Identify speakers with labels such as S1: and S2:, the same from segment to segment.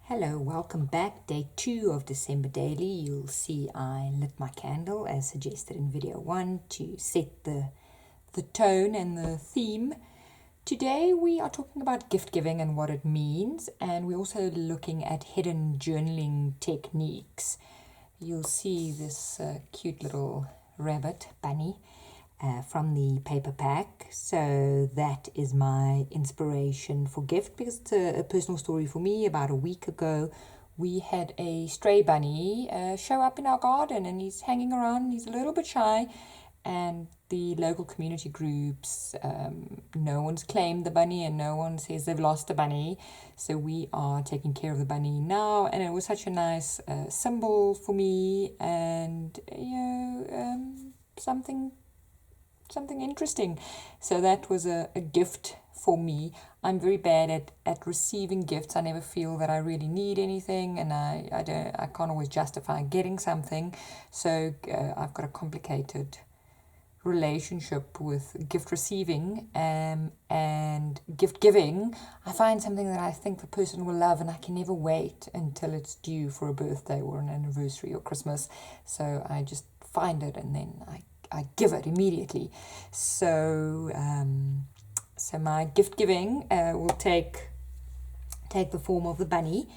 S1: Hello, welcome back. Day 2 of December Daily. You'll see I lit my candle as suggested in video 1 to set the tone and the theme. Today we are talking about gift giving and what it means, and we're also looking at hidden journaling techniques. You'll see this cute little rabbit bunny from the paper pack. So that is my inspiration for gift, because it's a personal story for me. About a week ago, we had a stray bunny show up in our garden, and he's hanging around. He's a little bit shy, and the local community groups, no one's claimed the bunny and no one says they've lost the bunny. So we are taking care of the bunny now, and it was such a nice symbol for me, and something interesting. So that was a gift for me. I'm very bad at receiving gifts. I never feel that I really need anything, and I can't always justify getting something. So I've got a complicated relationship with gift receiving and gift giving. I find something that I think the person will love, and I can never wait until it's due for a birthday or an anniversary or Christmas. So I just find it, and then I give it immediately. So my gift giving will take the form of the bunny.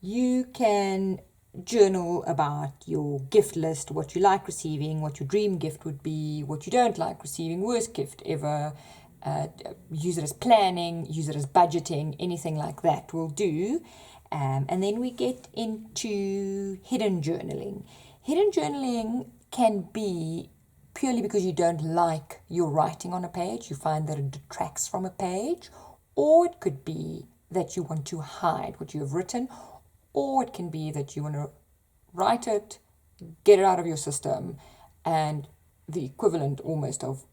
S1: You can journal about your gift list, what you like receiving, what your dream gift would be, what you don't like receiving, worst gift ever. Use it as planning, use it as budgeting, anything like that will do. And then we get into hidden journaling. Hidden journaling can be purely because you don't like your writing on a page, you find that it detracts from a page, or it could be that you want to hide what you have written, or it can be that you want to write it, get it out of your system, and the equivalent almost of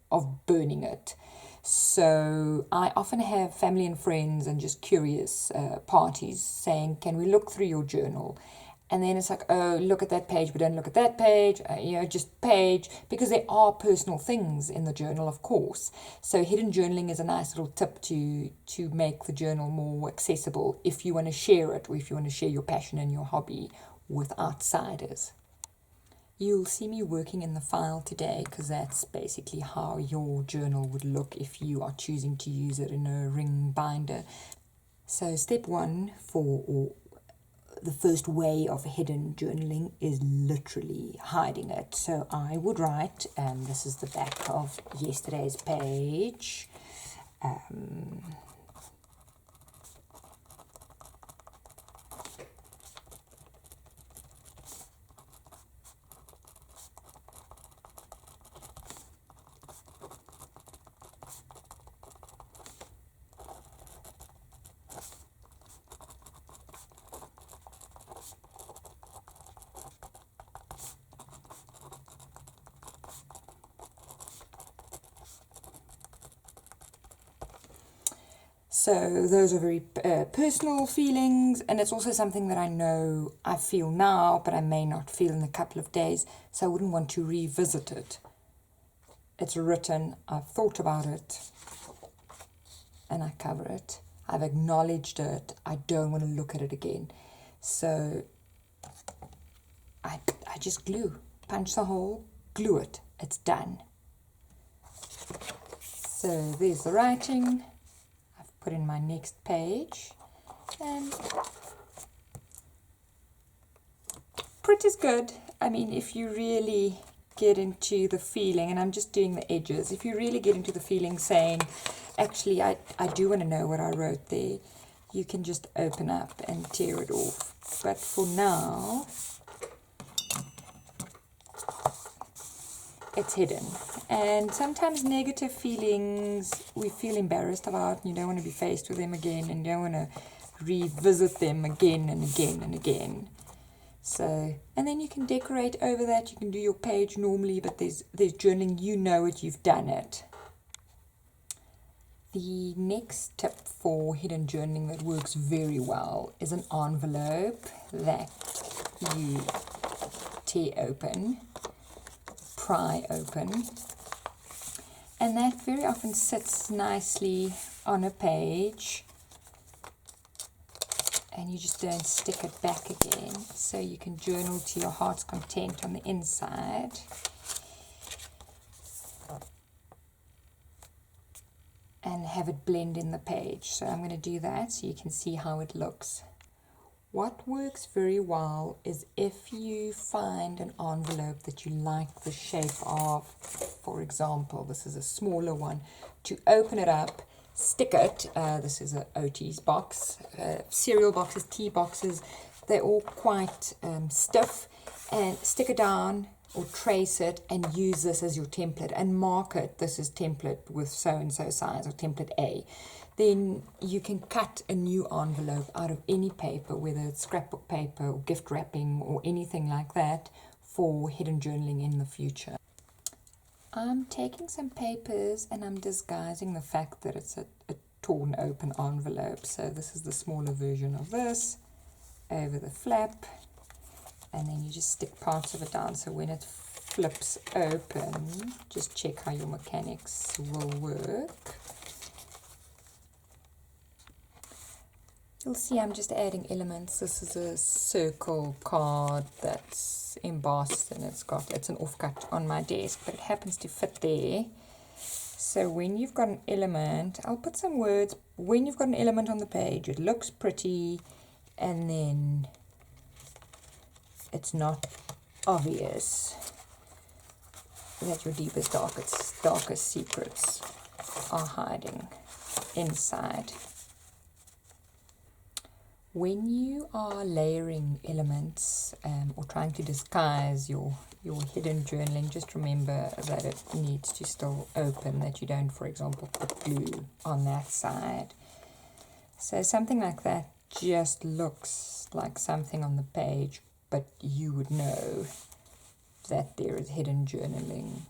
S1: burning it. So I often have family and friends and just curious parties saying, can we look through your journal? And then it's like, oh, look at that page, but don't look at that page, just page, because there are personal things in the journal, of course. So hidden journaling is a nice little tip to make the journal more accessible if you want to share it, or if you want to share your passion and your hobby with outsiders. You'll see me working in the file today, because that's basically how your journal would look if you are choosing to use it in a ring binder. So step 1 for the first way of hidden journaling is literally hiding it. So I would write, this is the back of yesterday's page. So those are very personal feelings, and it's also something that I know I feel now, but I may not feel in a couple of days, so I wouldn't want to revisit it. It's written, I've thought about it, and I cover it. I've acknowledged it. I don't want to look at it again. So I just punch the hole, glue it. It's done. So there's the writing. Put in my next page, and print is good. I mean, if you really get into the feeling, and I'm just doing the edges, if you really get into the feeling saying, actually, I do want to know what I wrote there, you can just open up and tear it off. But for now, it's hidden. And sometimes negative feelings we feel embarrassed about, and you don't want to be faced with them again, and you don't want to revisit them again and again and again. So, and then you can decorate over that. You can do your page normally, but there's journaling, you know it, you've done it. The next tip for hidden journaling that works very well is an envelope that you tear open, pry open, and that very often sits nicely on a page and you just don't stick it back again, so you can journal to your heart's content on the inside. And have it blend in the page. So I'm going to do that so you can see how it looks. What works very well is if you find an envelope that you like the shape of, for example, this is a smaller one, to open it up, stick it, this is a OT's box, cereal boxes, tea boxes, they're all quite stiff, and stick it down or trace it and use this as your template and mark it, this is template with so-and-so size or template A. Then you can cut a new envelope out of any paper, whether it's scrapbook paper or gift wrapping or anything like that, for hidden journaling in the future. I'm taking some papers and I'm disguising the fact that it's a torn open envelope. So this is the smaller version of this, over the flap, and then you just stick parts of it down, so when it flips open, just check how your mechanics will work. You'll see I'm just adding elements. This is a circle card that's embossed, and it's an offcut on my desk, but it happens to fit there. So when you've got an element, I'll put some words. When you've got an element on the page, it looks pretty, and then it's not obvious that your deepest, darkest secrets are hiding inside. When you are layering elements or trying to disguise your hidden journaling, just remember that it needs to still open, that you don't, for example, put glue on that side. So something like that just looks like something on the page, but you would know that there is hidden journaling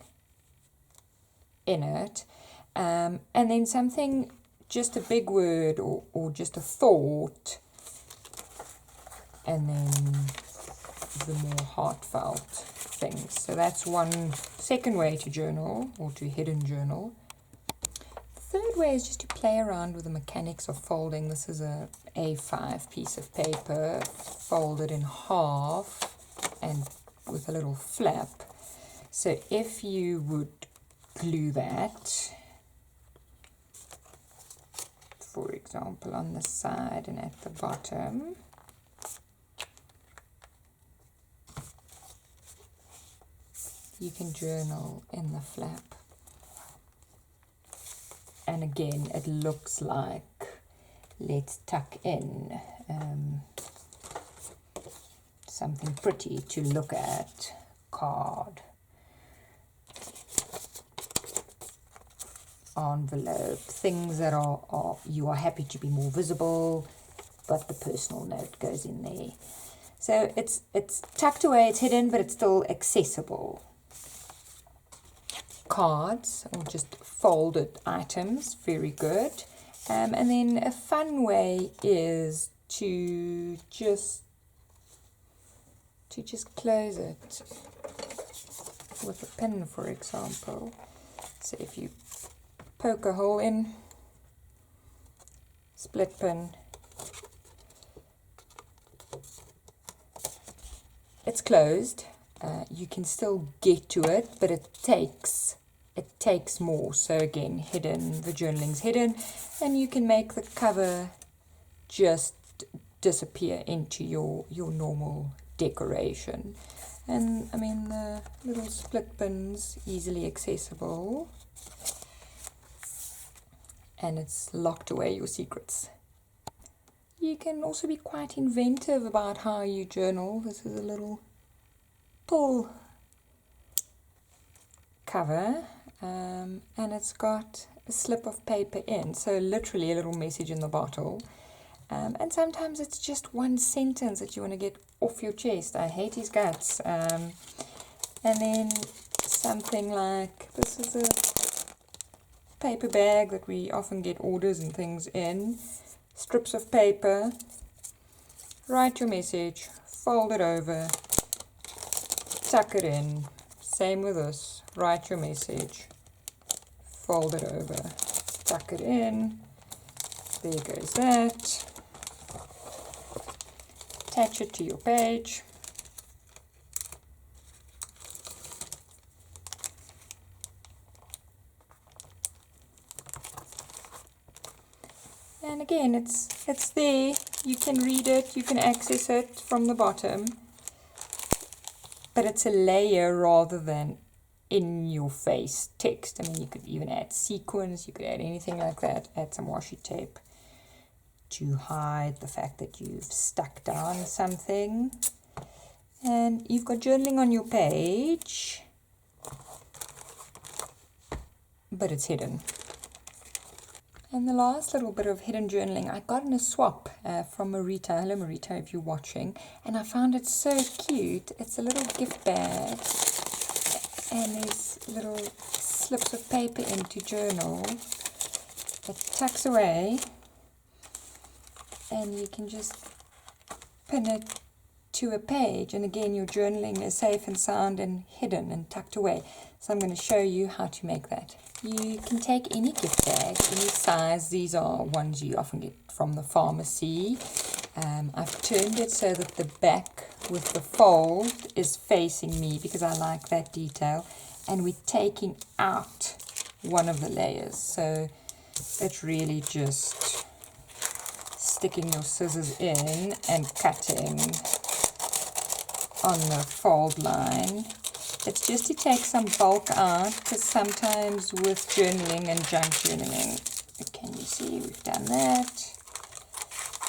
S1: in it. And then something, just a big word or just a thought, and then the more heartfelt things. So that's one second way to journal, or to hidden journal. The third way is just to play around with the mechanics of folding. This is a A5 piece of paper, folded in half and with a little flap. So if you would glue that, for example, on the side and at the bottom, you can journal in the flap. And again, it looks like, let's tuck in something pretty to look at, card, envelope, things that are you are happy to be more visible, but the personal note goes in there. So it's tucked away, it's hidden, but it's still accessible. Cards, or just folded items, very good. And then a fun way is to just close it with a pin, for example. So if you poke a hole in, split pin, it's closed. You can still get to it, but it takes more. So again, hidden, the journaling's hidden, and you can make the cover just disappear into your normal decoration. And I mean, the little split pins, easily accessible, and it's locked away your secrets. You can also be quite inventive about how you journal. This is a little pull cover, and it's got a slip of paper in, so literally a little message in the bottle. And sometimes it's just one sentence that you want to get off your chest. I hate his guts. And then something like, this is a paper bag that we often get orders and things in. Strips of paper, write your message, fold it over, tuck it in. Same with this, write your message, fold it over, tuck it in. There goes that. attach it to your page. And again, it's there. You can read it, you can access it from the bottom, but it's a layer rather than in your face text. I mean, you could even add sequins, you could add anything like that. Add some washi tape to hide the fact that you've stuck down something. And you've got journaling on your page, but it's hidden. And the last little bit of hidden journaling I got in a swap from Marita. Hello Marita, if you're watching. And I found it so cute. It's a little gift bag. And there's little slips of paper in to journal. It tucks away. And you can just pin it to a page. And again, your journaling is safe and sound and hidden and tucked away. So I'm going to show you how to make that. You can take any gift bag, any size. These are ones you often get from the pharmacy. I've turned it so that the back with the fold is facing me because I like that detail. And we're taking out one of the layers. So it's really just sticking your scissors in and cutting on the fold line. It's just to take some bulk out, because sometimes with journaling and junk journaling, can you see we've done that,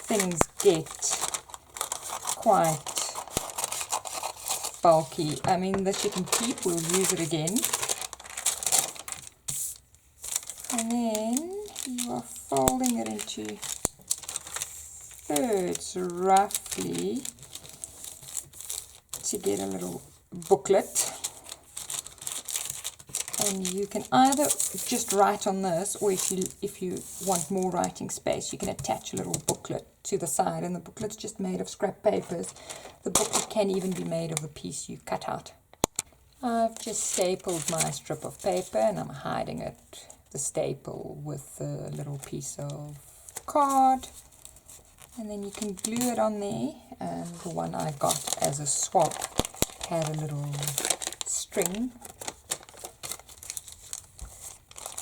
S1: things get quite bulky. I mean, this you can keep, we'll use it again. And then you are folding it into thirds roughly to get a little booklet. And you can either just write on this, or if you want more writing space, you can attach a little booklet to the side, and the booklet's just made of scrap papers. The booklet can even be made of the piece you cut out. I've just stapled my strip of paper, and I'm hiding it, the staple, with a little piece of card, and then you can glue it on there. And the one I got as a swap had a little string.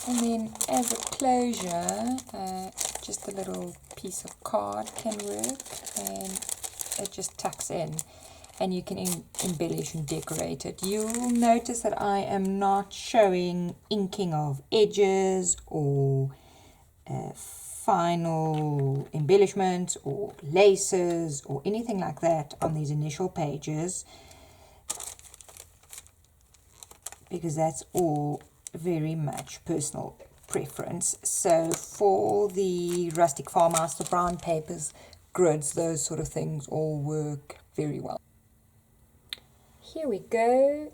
S1: And then as a closure, just a little piece of card can work, and it just tucks in, and you can embellish and decorate it. You'll notice that I am not showing inking of edges or final embellishments or laces or anything like that on these initial pages, because that's all very much personal preference. So for the rustic farmhouse, the brown papers, grids, those sort of things all work very well. Here we go.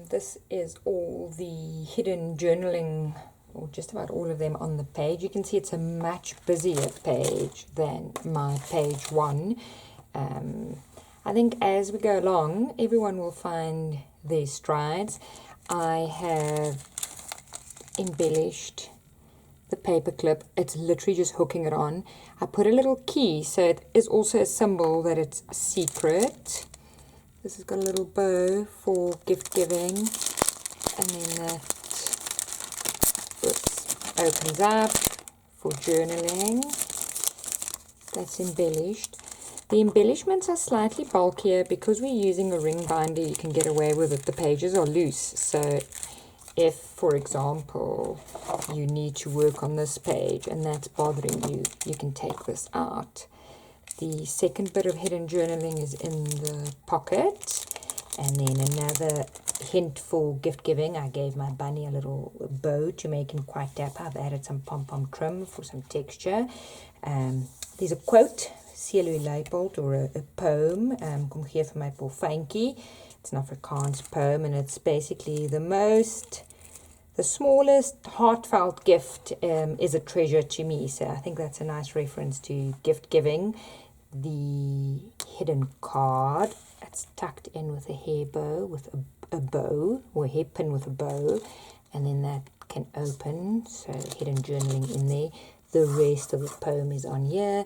S1: This is all the hidden journaling, or just about all of them, on the page. You can see it's a much busier page than my page one. I think as we go along, everyone will find their strides. I have embellished the paper clip. It's literally just hooking it on. I put a little key, so it is also a symbol that it's secret. This has got a little bow for gift giving, and then that opens up for journaling. That's embellished. The embellishments are slightly bulkier because we're using a ring binder. You can get away with it. The pages are loose, so if, for example, you need to work on this page and that's bothering you, you can take this out. The second bit of hidden journaling is in the pocket. And then another hint for gift giving. I gave my bunny a little bow to make him quite dapper. I've added some pom-pom trim for some texture. There's a quote, Sielu Leipold, or a poem, Kom gee vir my polfyntjie. It's an Afrikaans poem, and it's basically the smallest heartfelt gift is a treasure to me. So I think that's a nice reference to gift giving. The hidden card, it's tucked in with a hair bow, with a bow, or a hairpin with a bow, and then that can open, so hidden journaling in there. The rest of the poem is on here.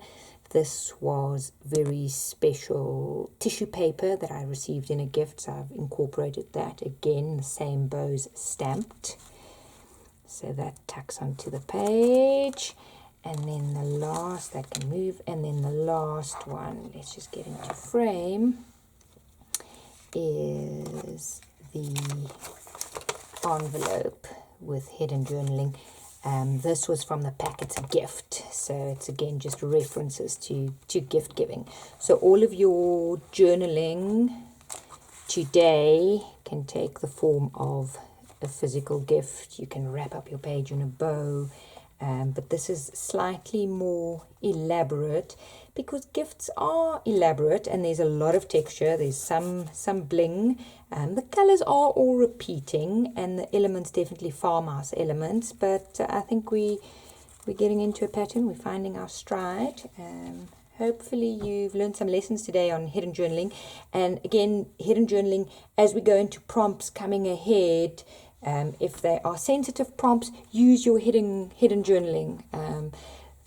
S1: This was very special tissue paper that I received in a gift, so I've incorporated that again, the same bows stamped. So that tucks onto the page. And then the last, that can move, and then the last one, let's just get into frame, is the envelope with hidden journaling. This was from the packet's gift, so it's again just references to gift giving. So all of your journaling today can take the form of a physical gift. You can wrap up your page in a bow, but this is slightly more elaborate because gifts are elaborate and there's a lot of texture. There's some bling. The colors are all repeating and the elements definitely farmhouse elements, but I think we're getting into a pattern. We're finding our stride. Hopefully you've learned some lessons today on hidden journaling. And again, hidden journaling, as we go into prompts coming ahead, if they are sensitive prompts, use your hidden journaling.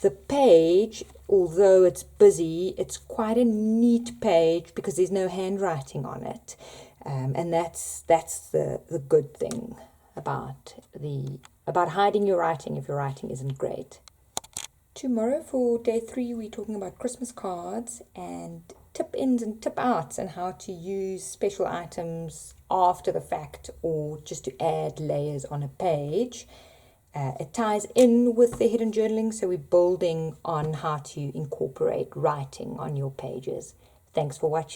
S1: The page, although it's busy, it's quite a neat page because there's no handwriting on it. And that's the good thing about hiding your writing if your writing isn't great. Tomorrow for day 3, we're talking about Christmas cards and tip ins and tip outs and how to use special items after the fact or just to add layers on a page. It ties in with the hidden journaling, so we're building on how to incorporate writing on your pages. Thanks for watching.